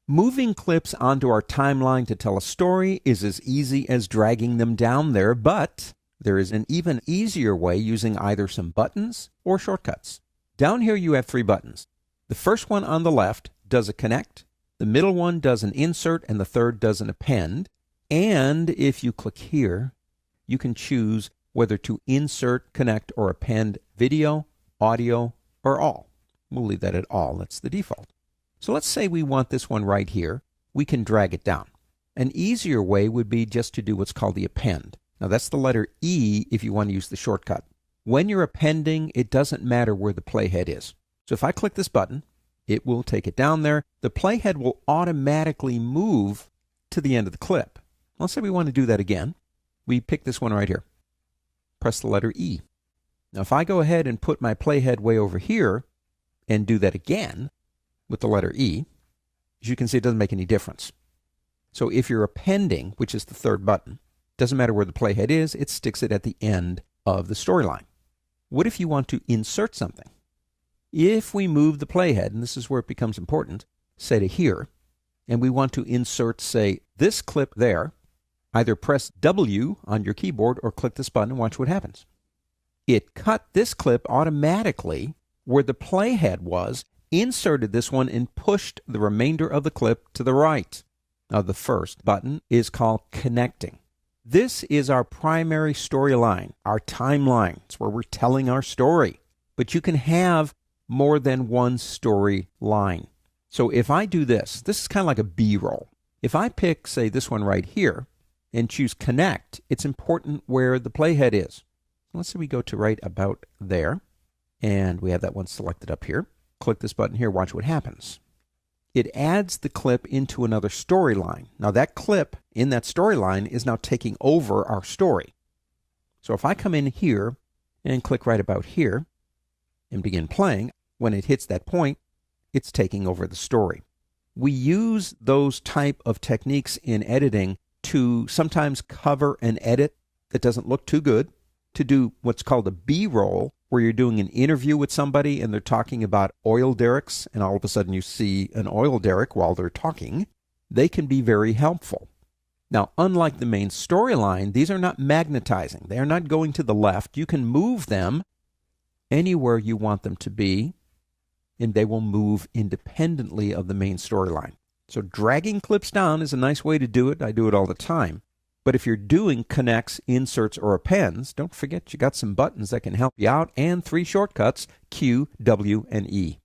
Moving clips onto our timeline to tell a story is as easy as dragging them down there, but there is an even easier way using either some buttons or shortcuts. Down here you have 3 buttons. The first one on the left does a connect, the middle one does an insert, and the third does an append. And if you click here, you can choose whether to insert, connect, or append video, audio, or all. We'll leave that at all. That's the default. So let's say we want this one right here. We can drag it down. An easier way would be just to do what's called the append. Now that's the letter E if you want to use the shortcut. When you're appending, it doesn't matter where the playhead is. So if I click this button, it will take it down there. The playhead will automatically move to the end of the clip. Let's say we want to do that again. We pick this one right here. Press the letter E. Now if I go ahead and put my playhead way over here and do that again, with the letter E, as you can see, it doesn't make any difference. So if you're appending, which is the third button, doesn't matter where the playhead is, it sticks it at the end of the storyline. What if you want to insert something? If we move the playhead, and this is where it becomes important, say to here, and we want to insert, say, this clip there, either press W on your keyboard or click this button and watch what happens. It cut this clip automatically where the playhead was, inserted this one, and pushed the remainder of the clip to the right. Now the first button is called connecting. This is our primary storyline, our timeline. It's where we're telling our story. But you can have more than one storyline. So if I do this is kind of like a B-roll. If I pick, say, this one right here and choose connect, it's important where the playhead is. Let's say we go to right about there, and we have that one selected up here. Click this button here, watch what happens. It adds the clip into another storyline. Now that clip in that storyline is now taking over our story. So if I come in here and click right about here and begin playing, when it hits that point, it's taking over the story. We use those type of techniques in editing to sometimes cover an edit that doesn't look too good, to do what's called a B-roll, where you're doing an interview with somebody and they're talking about oil derricks, and all of a sudden you see an oil derrick while they're talking. They can be very helpful. Now, unlike the main storyline, these are not magnetizing. They are not going to the left. You can move them anywhere you want them to be, and they will move independently of the main storyline. So dragging clips down is a nice way to do it. I do it all the time. But if you're doing connects, inserts, or appends, don't forget you got some buttons that can help you out, and 3 shortcuts, Q, W, and E.